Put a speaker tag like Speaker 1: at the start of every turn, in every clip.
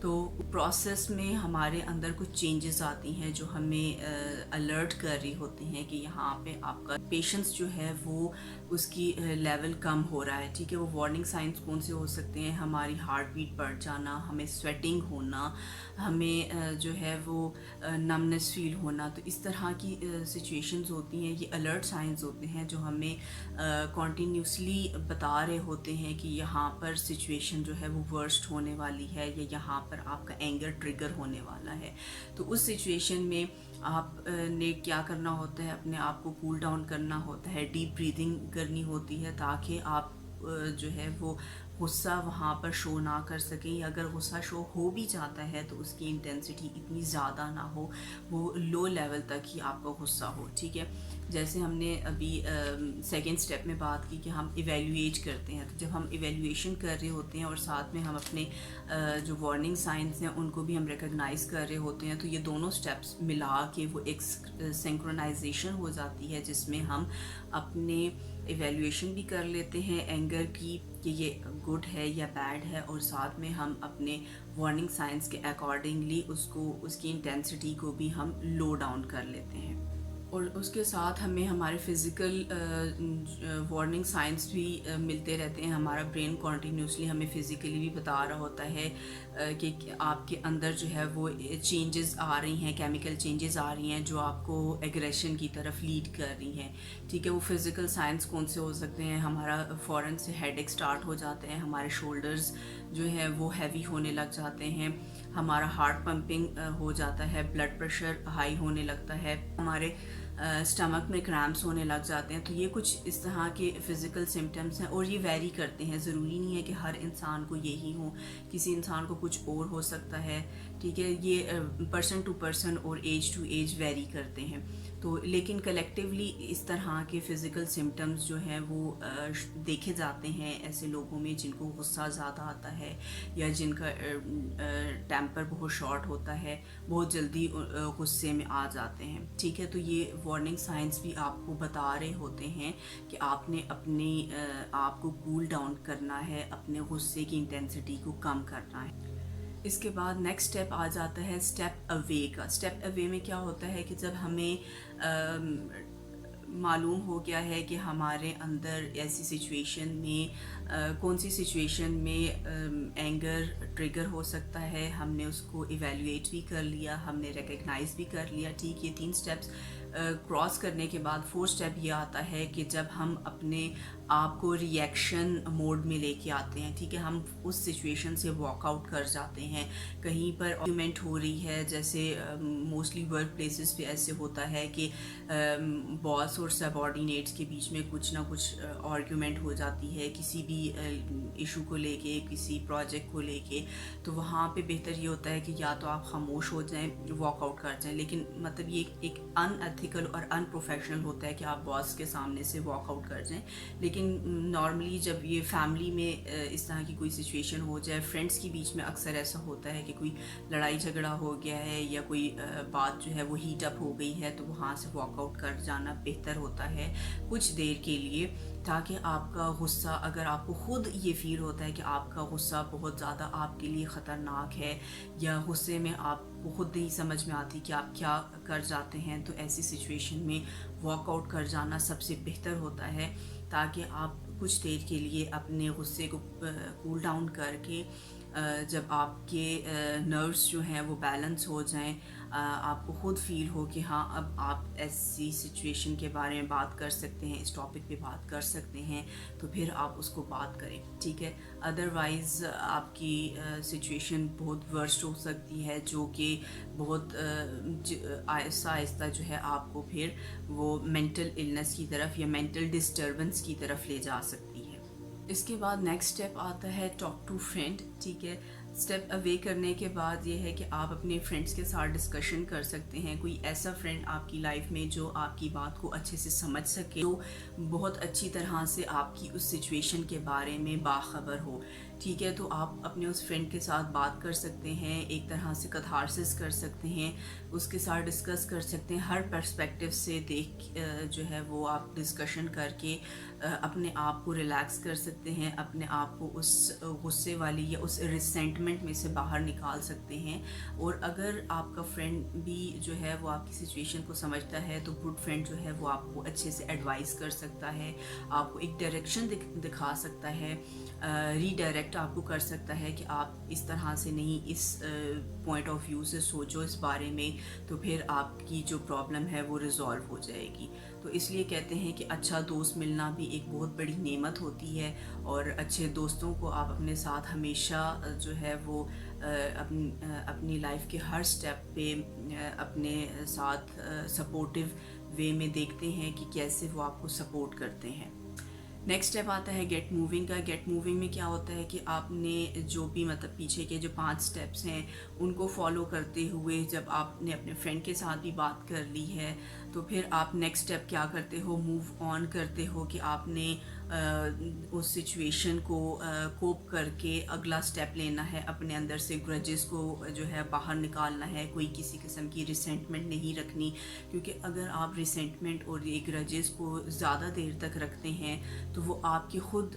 Speaker 1: تو پروسیس میں ہمارے اندر کچھ چینجز آتی ہیں جو ہمیں الرٹ کر رہی ہوتی ہیں کہ یہاں پہ آپ کا پیشنس جو ہے وہ اس کی لیول کم ہو رہا ہے. ٹھیک ہے, وہ وارننگ سائنس کون سے ہو سکتے ہیں؟ ہماری ہارٹ بیٹ بڑھ جانا, ہمیں سویٹنگ ہونا, ہمیں جو ہے وہ نمنس فیل ہونا. تو اس طرح کی سچویشنز ہوتی ہیں, یہ الرٹ سائنز ہوتے ہیں جو ہمیں کنٹینیوسلی بتا رہے ہوتے ہیں کہ یہاں پر سچویشن جو ہے وہ ورسٹ ہونے والی ہے, یا یہاں پر آپ کا اینگر ٹریگر ہونے والا ہے. تو اس سچویشن میں آپ نے کیا کرنا ہوتا ہے؟ اپنے آپ کو کول ڈاؤن کرنا ہوتا ہے, ڈیپ بریدنگ کرنی ہوتی ہے تاکہ آپ جو ہے وہ غصہ وہاں پر شو نہ کر سکیں, یا اگر غصہ شو ہو بھی جاتا ہے تو اس کی انٹینسٹی اتنی زیادہ نہ ہو, وہ لو لیول تک ہی آپ کا غصہ ہو. ٹھیک ہے, جیسے ہم نے ابھی سیکنڈ سٹیپ میں بات کی کہ ہم ایویلیویٹ کرتے ہیں. تو جب ہم ایویلیویشن کر رہے ہوتے ہیں اور ساتھ میں ہم اپنے جو وارننگ سائنس ہیں ان کو بھی ہم ریکگنائز کر رہے ہوتے ہیں, تو یہ دونوں سٹیپس ملا کے وہ ایک سنکرونائزیشن ہو جاتی ہے جس میں ہم اپنے ایویلیویشن بھی کر لیتے ہیں اینگر کی کہ یہ گڈ ہے یا بیڈ ہے, اور ساتھ میں ہم اپنے وارننگ سائنس کے اکارڈنگلی اس کی انٹینسٹی کو بھی ہم لو ڈاؤن کر لیتے ہیں. اور اس کے ساتھ ہمیں ہمارے فزیکل وارننگ سائنس بھی ملتے رہتے ہیں. ہمارا برین کنٹینیوسلی ہمیں فزیکلی بھی بتا رہا ہوتا ہے کہ آپ کے اندر جو ہے وہ چینجز آ رہی ہیں, کیمیکل چینجز آ رہی ہیں جو آپ کو ایگریشن کی طرف لیڈ کر رہی ہیں. ٹھیک ہے, وہ فزیکل سائنس کون سے ہو سکتے ہیں؟ ہمارا فوراً سے ہیڈ ایک اسٹارٹ ہو جاتے ہیں, ہمارے شولڈرز جو ہے وہ ہیوی ہونے لگ جاتے ہیں, ہمارا ہارٹ پمپنگ ہو جاتا ہے, بلڈ پریشر ہائی ہونے لگتا ہے, ہمارے اسٹمک میں کریمپس ہونے لگ جاتے ہیں. تو یہ کچھ اس طرح کے فزیکل سمٹمس ہیں, اور یہ ویری کرتے ہیں. ضروری نہیں ہے کہ ہر انسان کو یہی ہو, کسی انسان کو کچھ اور ہو سکتا ہے. ٹھیک ہے, یہ پرسن ٹو پرسن اور ایج ٹو ایج ویری کرتے ہیں. تو لیکن کلیکٹیولی اس طرح کے فزیکل سمٹمس جو ہیں وہ دیکھے جاتے ہیں ایسے لوگوں میں جن کو غصہ زیادہ آتا ہے, یا جن کا ٹیمپر بہت شارٹ ہوتا ہے, بہت جلدی غصے میں آ جاتے ہیں. ٹھیک ہے, تو یہ وارننگ سائنس بھی آپ کو بتا رہے ہوتے ہیں کہ آپ نے اپنے آپ کو کول ڈاؤن کرنا ہے, اپنے غصے کی انٹینسٹی کو کم کرنا ہے. اس کے بعد نیکسٹ اسٹیپ آ جاتا ہے اسٹیپ اوے کا. اسٹیپ اوے میں کیا ہوتا ہے کہ جب ہمیں معلوم ہو گیا ہے کہ ہمارے اندر ایسی سچویشن میں کون سی سچویشن میں اینگر ٹریگر ہو سکتا ہے, ہم نے اس کو ایویلیویٹ بھی کر لیا, ہم نے ریکگنائز بھی کر لیا. ٹھیک, یہ 3 سٹیپس کراس کرنے کے بعد 4 سٹیپ یہ آتا ہے کہ جب ہم اپنے آپ کو ری ایکشن موڈ میں لے کے آتے ہیں. ٹھیک ہے, ہم اس سچویشن سے واک آؤٹ کر جاتے ہیں. کہیں پر آرگیومنٹ ہو رہی ہے, جیسے موسٹلی ورک پلیسز پہ ایسے ہوتا ہے کہ باس اور سب آرڈینیٹس کے بیچ میں کچھ نہ کچھ آرگیومنٹ ہو جاتی ہے کسی بھی ایشو کو لے کے, کسی پروجیکٹ کو لے کے. تو وہاں پہ بہتر یہ ہوتا ہے کہ یا تو آپ خاموش ہو جائیں, واک آؤٹ کر جائیں. لیکن مطلب یہ ایک ان ایتھیکل اور ان پروفیشنل ہوتا ہے کہ آپ باس کے سامنے سے واک آؤٹ کر جائیں. لیکن نارملی جب یہ فیملی میں اس طرح کی کوئی سچویشن ہو جائے, فرینڈس کے بیچ میں اکثر ایسا ہوتا ہے کہ کوئی لڑائی جھگڑا ہو گیا ہے یا کوئی بات جو ہے وہ ہیٹ اپ ہو گئی ہے, تو وہاں سے واک آؤٹ کر جانا بہتر ہوتا ہے کچھ دیر کے لیے, تاکہ آپ کا غصہ, اگر آپ کو خود یہ فیل ہوتا ہے کہ آپ کا غصہ بہت زیادہ آپ کے لیے خطرناک ہے, یا غصے میں آپ کو خود نہیں سمجھ میں آتی کہ آپ کیا کر جاتے ہیں, تو ایسی سچویشن میں واک آؤٹ کر جانا سب سے بہتر ہوتا ہے, تاکہ آپ کچھ دیر کے لیے اپنے غصے کو کول ڈاؤن کر کے جب آپ کے نروس جو ہیں وہ بیلنس ہو جائیں, آپ کو خود فیل ہو کہ ہاں اب آپ ایسی سچویشن کے بارے میں بات کر سکتے ہیں, اس ٹاپک پہ بات کر سکتے ہیں, تو پھر آپ اس کو بات کریں. ٹھیک ہے, ادروائز آپ کی سچویشن بہت ورسٹ ہو سکتی ہے, جو کہ بہت آہستہ آہستہ جو ہے آپ کو پھر وہ مینٹل النس کی طرف یا مینٹل ڈسٹربنس کی طرف لے جا سکتی ہے. اس کے بعد نیکسٹ اسٹیپ آتا ہے ٹاک ٹو فرینڈ. ٹھیک ہے, اسٹیپ اوے کرنے کے بعد یہ ہے کہ آپ اپنے فرینڈس کے ساتھ ڈسکشن کر سکتے ہیں. کوئی ایسا فرینڈ آپ کی لائف میں جو آپ کی بات کو اچھے سے سمجھ سکے, جو بہت اچھی طرح سے آپ کی اس سچویشن کے بارے میں باخبر ہو. ٹھیک ہے, تو آپ اپنے اس فرینڈ کے ساتھ بات کر سکتے ہیں, ایک طرح سے کتھارسس کر سکتے ہیں, اس کے ساتھ ڈسکس کر سکتے ہیں, ہر پرسپیکٹیو سے دیکھ جو ہے وہ آپ ڈسکشن کر کے اپنے آپ کو ریلیکس کر سکتے ہیں، اپنے آپ کو اس غصے والی یا اس ریسینٹمنٹ میں سے باہر نکال سکتے ہیں. اور اگر آپ کا فرینڈ بھی جو ہے وہ آپ کی سچویشن کو سمجھتا ہے تو گڈ فرینڈ جو ہے وہ آپ کو اچھے سے ایڈوائز کر سکتا ہے، آپ کو ایک ڈائریکشن دکھا سکتا ہے، ری ڈائریکٹ آپ کو کر سکتا ہے کہ آپ اس طرح سے نہیں، اس پوائنٹ آف ویو سے سوچو اس بارے میں، تو پھر آپ کی جو پرابلم ہے وہ ریزالو ہو جائے گی. تو اس لیے کہتے ہیں کہ اچھا دوست ملنا بھی ایک بہت بڑی نعمت ہوتی ہے، اور اچھے دوستوں کو آپ اپنے ساتھ ہمیشہ جو ہے وہ اپنی لائف کے ہر سٹیپ پہ اپنے ساتھ سپورٹیو وے میں دیکھتے ہیں کہ کیسے وہ آپ کو سپورٹ کرتے ہیں. نیکسٹ اسٹیپ آتا ہے گیٹ موونگ کا. گیٹ موونگ میں کیا ہوتا ہے کہ آپ نے جو بھی مطلب پیچھے کے جو 5 سٹیپس ہیں ان کو فالو کرتے ہوئے جب آپ نے اپنے فرینڈ کے ساتھ بھی بات کر لی ہے تو پھر آپ نیکسٹ اسٹیپ کیا کرتے ہو، موو آن کرتے ہو کہ آپ نے اس سچویشن کو کوپ کر کے اگلا سٹیپ لینا ہے، اپنے اندر سے گرجز کو جو ہے باہر نکالنا ہے، کوئی کسی قسم کی ریسینٹمنٹ نہیں رکھنی، کیونکہ اگر آپ ریسینٹمنٹ اور یہ گرجز کو زیادہ دیر تک رکھتے ہیں تو وہ آپ کی خود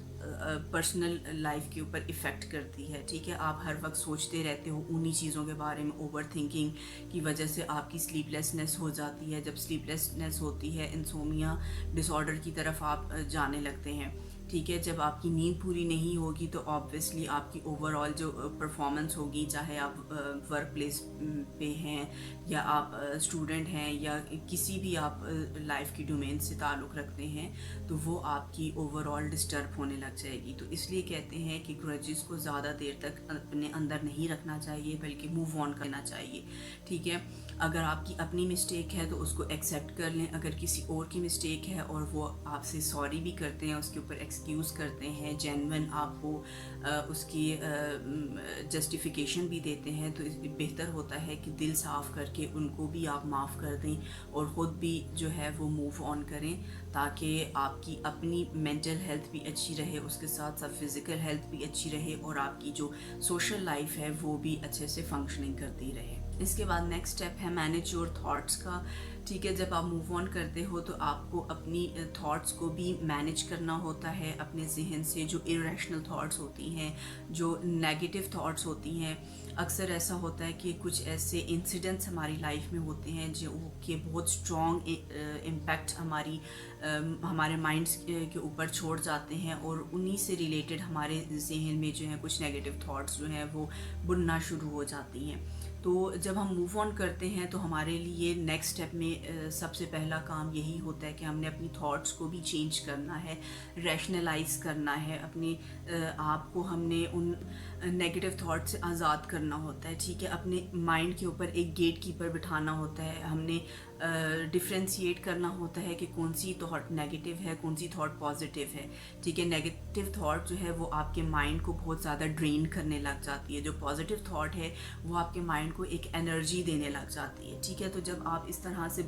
Speaker 1: پرسنل لائف کے اوپر افیکٹ کرتی ہے. ٹھیک ہے، آپ ہر وقت سوچتے رہتے ہو انہی چیزوں کے بارے میں، اوور تھنکنگ کی وجہ سے آپ کی سلیپ لیسنس ہو جاتی ہے. جب سلیپ لیسنس ہوتی ہے، انسومیا ڈس آرڈر کی طرف آپ جانے لگتے ہیں. ٹھیک ہے، جب آپ کی نیند پوری نہیں ہوگی تو آبویسلی آپ کی اوور آل جو پرفارمنس ہوگی، چاہے آپ ورک پلیس پہ ہیں یا آپ اسٹوڈنٹ ہیں یا کسی بھی آپ لائف کی ڈومین سے تعلق رکھتے ہیں، تو وہ آپ کی اوور آل ڈسٹرب ہونے لگ جائے گی. تو اس لیے کہتے ہیں کہ گرجز کو زیادہ دیر تک اپنے اندر نہیں رکھنا چاہیے بلکہ موو آن کرنا چاہیے. ٹھیک ہے، اگر آپ کی اپنی مسٹیک ہے تو اس کو ایکسیپٹ کر لیں، اگر کسی اور کی مسٹیک ہے اور وہ آپ سے سوری بھی کرتے ہیں، اس کے اوپر ایکسکیوز کرتے ہیں، جینون آپ کو اس کی جسٹیفیکیشن بھی دیتے ہیں، تو بہتر ہوتا ہے کہ دل صاف کر کے ان کو بھی آپ معاف کر دیں اور خود بھی جو ہے وہ موو آن کریں، تاکہ آپ کی اپنی مینٹل ہیلتھ بھی اچھی رہے، اس کے ساتھ ساتھ فزیکل ہیلتھ بھی اچھی رہے اور آپ کی جو سوشل لائف ہے وہ بھی اچھے سے فنکشننگ کرتی رہے. اس کے بعد نیکسٹ اسٹیپ ہے مینیج یور تھاٹس کا. ٹھیک ہے، جب آپ موو آن کرتے ہو تو آپ کو اپنی تھاٹس کو بھی مینیج کرنا ہوتا ہے. اپنے ذہن سے جو ارریشنل تھاٹس ہوتی ہیں، جو نیگیٹو تھاٹس ہوتی ہیں، اکثر ایسا ہوتا ہے کہ کچھ ایسے انسیڈنٹس ہماری لائف میں ہوتے ہیں جو کہ بہت اسٹرانگ امپیکٹ ہمارے مائنڈس کے اوپر چھوڑ جاتے ہیں، اور انہی سے ریلیٹڈ ہمارے ذہن میں جو ہے کچھ نیگیٹو تھاٹس جو ہیں وہ بننا شروع ہو جاتی ہیں. تو جب ہم موو آن کرتے ہیں تو ہمارے لیے نیکسٹ اسٹیپ میں سب سے پہلا کام یہی ہوتا ہے کہ ہم نے اپنی تھاٹس کو بھی چینج کرنا ہے، ریشنلائز کرنا ہے، اپنے آپ کو ہم نے ان نیگیٹو تھاٹ سے آزاد کرنا ہوتا ہے. ٹھیک ہے، اپنے مائنڈ کے اوپر ایک گیٹ کیپر بٹھانا ہوتا ہے. ہم نے ڈفرینشیٹ کرنا ہوتا ہے کہ کون سی تھاٹ نیگیٹو ہے، کون سی تھاٹ پازیٹیو ہے. ٹھیک ہے، نیگیٹو تھاٹ جو ہے وہ آپ کے مائنڈ کو بہت زیادہ ڈرین کرنے لگ جاتی ہے، جو پازیٹیو تھاٹ ہے وہ آپ کے مائنڈ کو ایک انرجی دینے لگ جاتی ہے. ٹھیک ہے، تو جب آپ اس طرح سے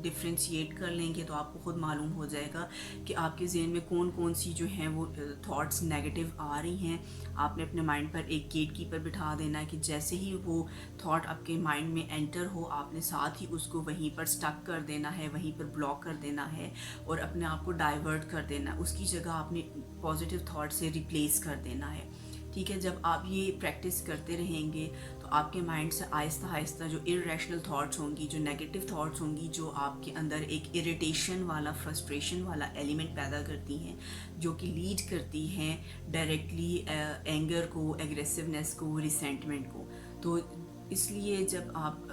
Speaker 1: ڈفرینشیٹ کر لیں گے تو آپ کو خود معلوم ہو جائے گا کہ آپ کے ذہن میں کون کون سی جو ہیں وہ تھاٹس نیگیٹو آ رہی ہیں. آپ نے اپنے مائنڈ پر ایک گیٹ کیپر بٹھا دینا ہے کہ جیسے ہی وہ تھاٹ آپ کے مائنڈ میں انٹر ہو، آپ نے ساتھ ہی اس کو وہیں پر سٹک کر دینا ہے، وہیں پر بلاک کر دینا ہے اور اپنے آپ کو ڈائیورٹ کر دینا ہے. اس کی جگہ آپ نے پازیٹیو تھاٹ سے ریپلیس کر دینا ہے. ٹھیک ہے، جب آپ یہ پریکٹس کرتے رہیں گے تو آپ کے مائنڈ سے آہستہ آہستہ جو ارریشنل تھاٹس ہوں گی، جو نیگیٹو تھاٹس ہوں گی، جو آپ کے اندر ایک اریٹیشن والا، فرسٹریشن والا ایلیمنٹ پیدا کرتی ہیں، جو کہ لیڈ کرتی ہیں ڈائریکٹلی اینگر کو، ایگریسونیس کو، ریسینٹمنٹ کو. تو اس لیے جب آپ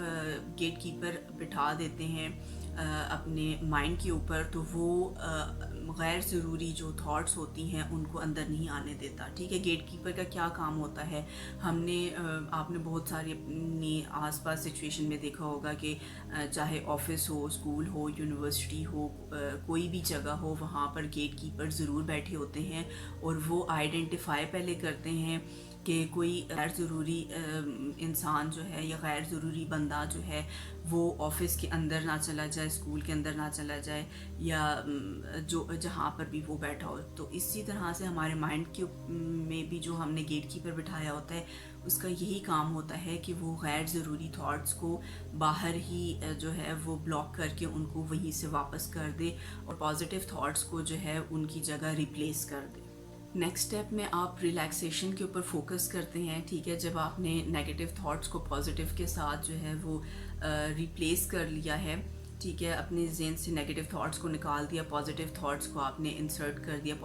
Speaker 1: گیٹ کیپر بٹھا دیتے ہیں اپنے مائنڈ کے اوپر تو وہ غیر ضروری جو تھاٹس ہوتی ہیں ان کو اندر نہیں آنے دیتا. ٹھیک ہے، گیٹ کیپر کا کیا کام ہوتا ہے؟ ہم نے آپ نے بہت ساری اپنی آس پاس سچویشن میں دیکھا ہوگا کہ چاہے آفس ہو، اسکول ہو، یونیورسٹی ہو، کوئی بھی جگہ ہو، وہاں پر گیٹ کیپر ضرور بیٹھے ہوتے ہیں اور وہ آئیڈینٹیفائی پہلے کرتے ہیں کہ کوئی غیر ضروری انسان جو ہے یا غیر ضروری بندہ جو ہے وہ آفس کے اندر نہ چلا جائے، اسکول کے اندر نہ چلا جائے، یا جو جہاں پر بھی وہ بیٹھا ہو. تو اسی طرح سے ہمارے مائنڈ کے میں بھی جو ہم نے گیٹ کیپر بٹھایا ہوتا ہے اس کا یہی کام ہوتا ہے کہ وہ غیر ضروری تھاٹس کو باہر ہی جو ہے وہ بلاک کر کے ان کو وہیں سے واپس کر دے اور پازیٹیو تھاٹس کو جو ہے ان کی جگہ ریپلیس کر دے. نیکسٹ اسٹیپ میں آپ ریلیکسیشن کے اوپر فوکس کرتے ہیں. ٹھیک ہے, جب آپ نے نیگیٹو تھاٹس کو پازیٹیو کے ساتھ جو ہے وہ ریپلیس کر لیا ہے, ٹھیک ہے, اپنے ذہن سے نیگیٹو تھاٹس کو نکال دیا, پازیٹیو تھاٹس کو آپ نے انسرٹ کر دیا,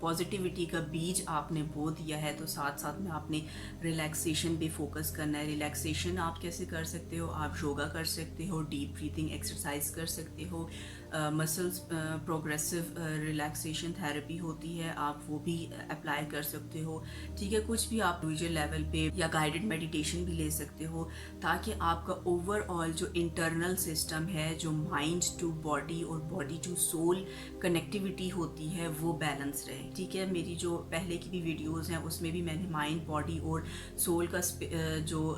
Speaker 1: پازیٹیوٹی کا بیج آپ نے بو دیا ہے, تو ساتھ ساتھ میں آپ نے ریلیکسیشن پہ فوکس کرنا ہے. ریلیکسیشن آپ کیسے کر سکتے ہو؟ آپ یوگا کر سکتے ہو, ڈیپ بریتھنگ ایکسرسائز کر سکتے ہو, مسلز پروگریسو ریلیکسیشن تھراپی ہوتی ہے, آپ وہ بھی اپلائی کر سکتے ہو. ٹھیک ہے, کچھ بھی آپ انڈیویجول لیول پہ یا گائیڈڈ میڈیٹیشن بھی لے سکتے ہو, تاکہ آپ کا اوور آل جو انٹرنل سسٹم ہے, جو مائنڈ ٹو باڈی اور باڈی ٹو سول کنیکٹیوٹی ہوتی ہے, وہ بیلنس رہے. ٹھیک ہے, میری جو پہلے کی بھی ویڈیوز ہیں اس میں بھی میں نے مائنڈ, باڈی اور سول کا جو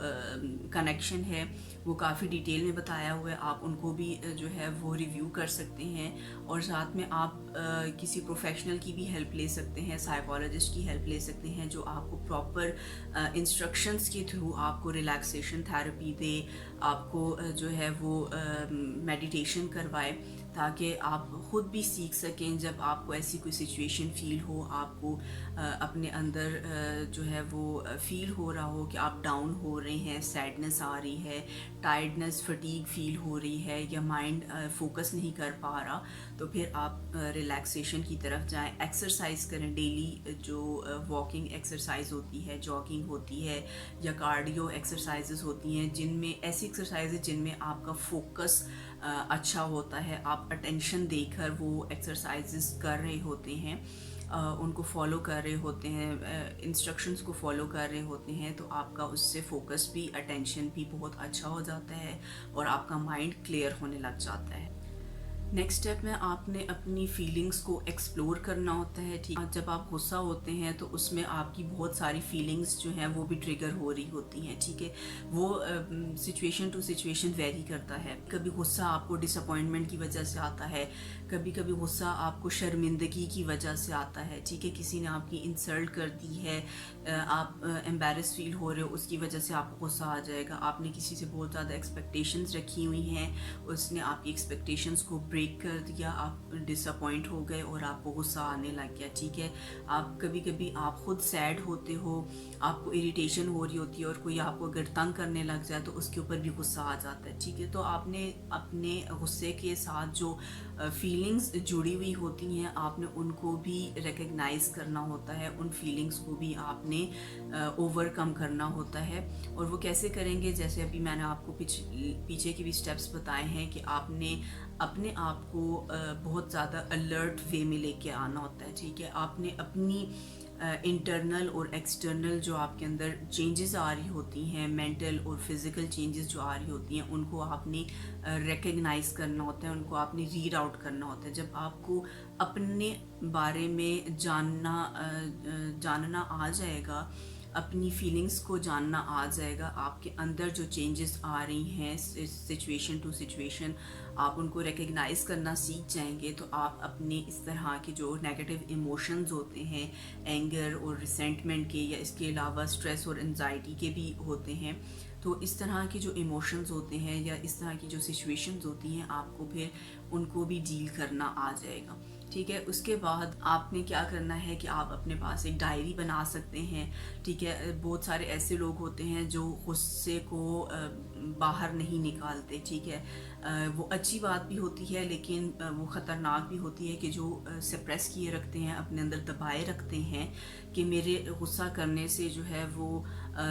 Speaker 1: کنیکشن ہے وہ کافی ڈیٹیل میں بتایا ہوا ہے. آپ ان کو بھی جو ہے وہ ریویو کر سکتے ہیں, اور ساتھ میں آپ کسی پروفیشنل کی بھی ہیلپ لے سکتے ہیں, سائیکالوجسٹ کی ہیلپ لے سکتے ہیں, جو آپ کو پراپر انسٹرکشنز کے تھرو آپ کو ریلیکسیشن تھراپی دے, آپ کو جو ہے وہ میڈیٹیشن کروائے, تاکہ آپ خود بھی سیکھ سکیں. جب آپ کو ایسی کوئی سچویشن فیل ہو, آپ کو اپنے اندر جو ہے وہ فیل ہو رہا ہو کہ آپ ڈاؤن ہو رہے ہیں, سیڈنس آ رہی ہے, ٹائرڈنس, فٹیگ فیل ہو رہی ہے, یا مائنڈ فوکس نہیں کر پا رہا, تو پھر آپ ریلیکسیشن کی طرف جائیں. ایکسرسائز کریں ڈیلی, جو واکنگ ایکسرسائز ہوتی ہے, جاگنگ ہوتی ہے, یا کارڈیو ایکسرسائزز ہوتی ہیں, جن میں ایسی ایکسرسائز جن میں آپ کا فوکس اچھا ہوتا ہے, آپ اٹینشن دے کر وہ ایکسرسائزز کر رہے ہوتے ہیں, ان کو فالو کر رہے ہوتے ہیں, انسٹرکشنز کو فالو کر رہے ہوتے ہیں, تو آپ کا اس سے فوکس بھی, اٹینشن بھی بہت اچھا ہو جاتا ہے, اور آپ کا مائنڈ کلیئر ہونے لگ جاتا ہے. نیکسٹ اسٹیپ میں آپ نے اپنی فیلنگس کو ایکسپلور کرنا ہوتا ہے. ٹھیک, جب آپ غصہ ہوتے ہیں تو اس میں آپ کی بہت ساری فیلنگس جو ہیں وہ بھی ٹریگر ہو رہی ہوتی ہیں. ٹھیک ہے, وہ سچویشن ٹو سچویشن ویری کرتا ہے. کبھی غصہ آپ کو ڈس اپوائنٹمنٹ کی وجہ سے آتا ہے, کبھی کبھی غصہ آپ کو شرمندگی کی وجہ سے آتا ہے. ٹھیک ہے, کسی نے آپ کی انسلٹ کر دی ہے, آپ امبیرس فیل ہو رہے ہو, اس کی وجہ سے آپ کو غصہ آ جائے گا. آپ نے کسی سے بہت زیادہ ایکسپیکٹیشنز رکھی ہوئی ہیں, اس نے آپ کی ایکسپیکٹیشنز کو بریک کر دیا, آپ ڈس اپوائنٹ ہو گئے اور آپ کو غصہ آنے لگ گیا. ٹھیک ہے, آپ کبھی کبھی آپ خود سیڈ ہوتے ہو, آپ کو اریٹیشن ہو رہی ہوتی ہے, اور کوئی آپ کو اگر تنگ کرنے لگ جائے تو اس کے اوپر بھی غصہ آ جاتا ہے. ٹھیک ہے, تو آپ نے اپنے غصے کے ساتھ جو فیلنگز جڑی ہوئی ہوتی ہیں, آپ نے ان کو بھی ریکگنائز کرنا ہوتا ہے, ان فیلنگز کو بھی آپ نے اوور کم کرنا ہوتا ہے. اور وہ کیسے کریں گے؟ جیسے ابھی میں نے آپ کو پیچھے کے بھی سٹیپس بتائے ہیں کہ آپ نے اپنے آپ کو بہت زیادہ الرٹ وے میں لے کے آنا ہوتا ہے. ٹھیک ہے, آپ نے اپنی انٹرنل اور ایکسٹرنل جو آپ کے اندر چینجز آ رہی ہوتی ہیں, مینٹل اور فزیکل چینجز جو آ رہی ہوتی ہیں, ان کو آپ نے ریکگنائز کرنا ہوتا ہے, ان کو آپ نے ریڈ آؤٹ کرنا ہوتا ہے. جب آپ کو اپنے بارے میں جاننا آ جائے گا, اپنی فیلنگز کو جاننا آ جائے گا, آپ کے اندر جو چینجز آ رہی ہیں سچویشن ٹو سچویشن, آپ ان کو ریکگنائز کرنا سیکھ جائیں گے, تو آپ اپنے اس طرح کے جو نیگیٹو ایموشنز ہوتے ہیں, اینگر اور ریسنٹمنٹ کے, یا اس کے علاوہ سٹریس اور انزائٹی کے بھی ہوتے ہیں, تو اس طرح کے جو ایموشنز ہوتے ہیں یا اس طرح کی جو سچویشنز ہوتی ہیں, آپ کو پھر ان کو بھی ڈیل کرنا آ جائے گا. ٹھیک ہے, اس کے بعد آپ نے کیا کرنا ہے کہ آپ اپنے پاس ایک ڈائری بنا سکتے ہیں. ٹھیک ہے, بہت سارے ایسے لوگ ہوتے ہیں جو غصے کو باہر نہیں نکالتے. ٹھیک ہے, وہ اچھی بات بھی ہوتی ہے, لیکن وہ خطرناک بھی ہوتی ہے کہ جو سپریس کیے رکھتے ہیں, اپنے اندر دبائے رکھتے ہیں کہ میرے غصہ کرنے سے جو ہے وہ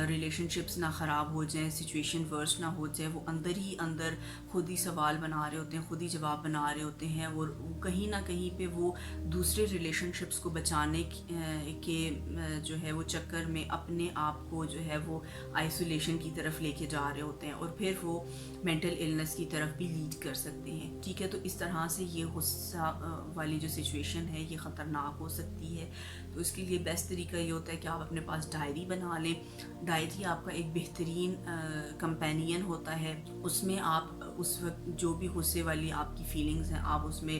Speaker 1: ریلیشن شپس نہ خراب ہو جائیں, سچویشن ورس نہ ہو جائے. وہ اندر ہی اندر خود ہی سوال بنا رہے ہوتے ہیں, خود ہی جواب بنا رہے ہوتے ہیں, اور کہیں نہ کہیں پہ وہ دوسرے ریلیشن شپس کو بچانے کے جو ہے وہ چکر میں اپنے آپ کو جو ہے وہ آئسولیشن کی طرف لے کے جا رہے ہوتے ہیں, اور پھر وہ مینٹل النس کی طرف بھی لیڈ کر سکتے ہیں. ٹھیک ہے, تو اس طرح سے یہ غصہ والی جو سچویشن ہے یہ خطرناک ہو سکتی ہے. تو اس کے لیے بیسٹ طریقہ یہ ہوتا ہے کہ آپ اپنے پاس ڈائری بنا لیں. ڈائری آپ کا ایک بہترین کمپینین ہوتا ہے. اس میں آپ اس وقت جو بھی غصے والی آپ کی فیلنگز ہیں, آپ اس میں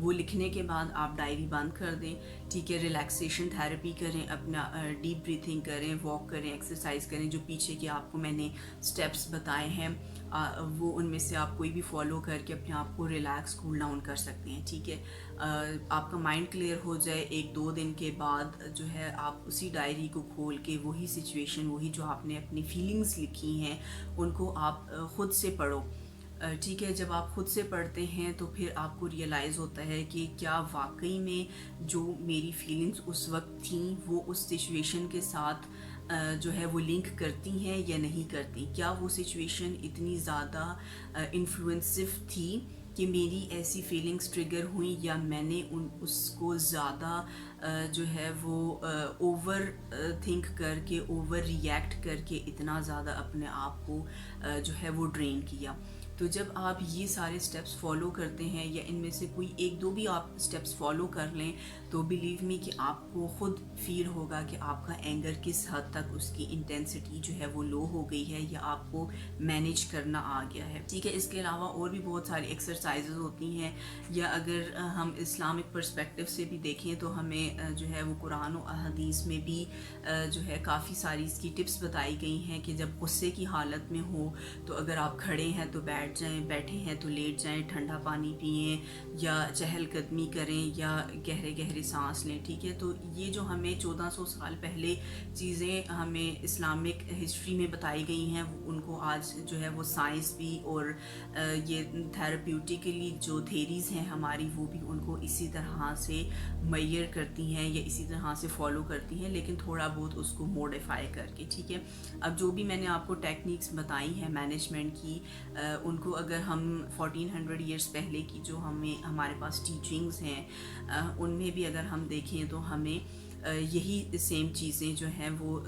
Speaker 1: وہ لکھنے کے بعد آپ ڈائری بند کر دیں, ٹھیک ہے. ریلیکسیشن تھیراپی کریں, اپنا ڈیپ بریتھنگ کریں, واک کریں, ایکسرسائز کریں. جو پیچھے کے آپ کو میں نے اسٹیپس بتائے ہیں وہ ان میں سے آپ کوئی بھی فالو کر کے اپنے آپ کو ریلیکس کول ڈاؤن کر سکتے ہیں, ٹھیک ہے. آپ کا مائنڈ کلیئر ہو جائے 1-2 دن کے بعد جو ہے آپ اسی ڈائری کو کھول کے وہی سچویشن, وہی جو آپ نے اپنی فیلنگس لکھی ہیں ان کو آپ خود سے پڑھو, ٹھیک ہے. جب آپ خود سے پڑھتے ہیں تو پھر آپ کو ریئلائز ہوتا ہے کہ کیا واقعی میں جو میری فیلنگس اس وقت تھیں وہ اس سچویشن کے ساتھ جو ہے وہ لنک کرتی ہیں یا نہیں کرتی. کیا وہ سچویشن اتنی زیادہ انفلوئنسو تھی کہ میری ایسی فیلنگس ٹریگر ہوئیں, یا میں نے اس کو زیادہ جو ہے وہ اوور تھنک کر کے, اوور ریئیکٹ کر کے اتنا زیادہ اپنے آپ کو جو ہے وہ ڈرین کیا. تو جب آپ یہ سارے سٹیپس فالو کرتے ہیں یا ان میں سے کوئی 1-2 بھی آپ سٹیپس فالو کر لیں تو بلیو می کہ آپ کو خود فیل ہوگا کہ آپ کا اینگر کس حد تک اس کی انٹینسٹی جو ہے وہ لو ہو گئی ہے یا آپ کو مینیج کرنا آ گیا ہے, ٹھیک ہے. اس کے علاوہ اور بھی بہت ساری ایکسرسائزز ہوتی ہیں, یا اگر ہم اسلامک پرسپیکٹیو سے بھی دیکھیں تو ہمیں جو ہے وہ قرآن و احادیث میں بھی جو ہے کافی ساری اس کی ٹپس بتائی گئی ہیں کہ جب غصے کی حالت میں ہو تو اگر آپ کھڑے ہیں تو بیٹھ جائیں, بیٹھے ہیں تو لیٹ جائیں, ٹھنڈا پانی پئیں یا چہل قدمی کریں یا گہرے گہرے سانس لیں, ٹھیک ہے. تو یہ جو ہمیں 1400 سال پہلے چیزیں ہمیں اسلامک ہسٹری میں بتائی گئی ہیں ان کو آج جو ہے وہ سائنس بھی اور یہ تھیراپیوٹیکلی جو تھیریز ہیں ہماری وہ بھی ان کو اسی طرح سے میئر کرتی ہیں یا اسی طرح سے فالو کرتی ہیں, لیکن تھوڑا بہت اس کو موڈیفائی کر کے, ٹھیک ہے. اب جو بھی میں نے آپ کو ٹیکنیکس بتائی ہیں مینجمنٹ کی, ان کو اگر ہم 1400 ایئرس پہلے کی جو ہمارے پاس ٹیچنگز ہیں ان میں بھی اگر ہم دیکھیں تو ہمیں یہی سیم چیزیں جو ہیں وہ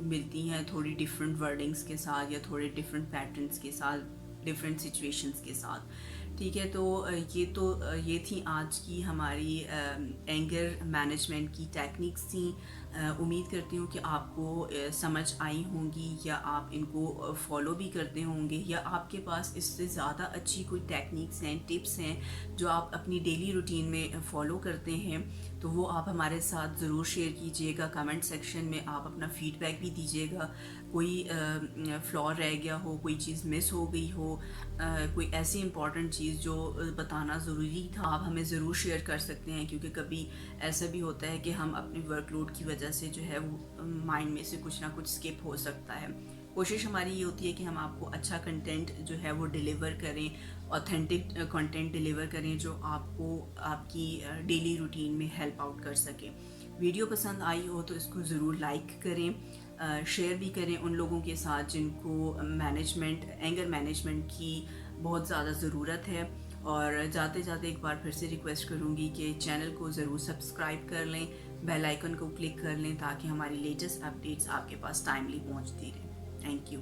Speaker 1: ملتی ہیں, تھوڑی ڈفرینٹ ورڈنگس کے ساتھ یا تھوڑے ڈفرینٹ پیٹرنس کے ساتھ, ڈفرینٹ سچویشنس کے ساتھ, ٹھیک ہے. تو یہ تھی آج کی ہماری اینگر مینجمنٹ کی ٹیکنیکس تھیں. امید کرتی ہوں کہ آپ کو سمجھ آئی ہوں گی یا آپ ان کو فالو بھی کرتے ہوں گے, یا آپ کے پاس اس سے زیادہ اچھی کوئی ٹیکنیکس ہیں, ٹپس ہیں جو آپ اپنی ڈیلی روٹین میں فالو کرتے ہیں تو وہ آپ ہمارے ساتھ ضرور شیئر کیجیے گا. کمنٹ سیکشن میں آپ اپنا فیڈ بیک بھی دیجیے گا. کوئی فلا رہ گیا ہو, کوئی چیز مس ہو گئی ہو, کوئی ایسی امپورٹنٹ چیز جو بتانا ضروری تھا, آپ ہمیں ضرور شیئر کر سکتے ہیں, کیونکہ کبھی ایسا بھی ہوتا ہے کہ ہم اپنے ورک لوڈ کی وجہ سے جو ہے وہ مائنڈ میں سے کچھ نہ کچھ اسکپ ہو سکتا ہے. کوشش ہماری یہ ہوتی ہے کہ ہم آپ کو اچھا کنٹینٹ جو ہے وہ ڈیلیور کریں, اوتھینٹک کنٹینٹ ڈیلیور کریں جو آپ کو آپ کی ڈیلی روٹین میں ہیلپ آؤٹ کر سکے. ویڈیو پسند آئی ہو تو اس کو ضرور لائک کریں, شیئر بھی کریں ان لوگوں کے ساتھ جن کو اینگر مینجمنٹ کی بہت زیادہ ضرورت ہے. اور جاتے جاتے ایک بار پھر سے ریکویسٹ کروں گی کہ چینل کو ضرور سبسکرائب کر لیں, بیل آئیکن کو کلک کر لیں تاکہ ہماری لیٹسٹ اپڈیٹس آپ کے پاس ٹائملی پہنچتی رہیں. Thank you.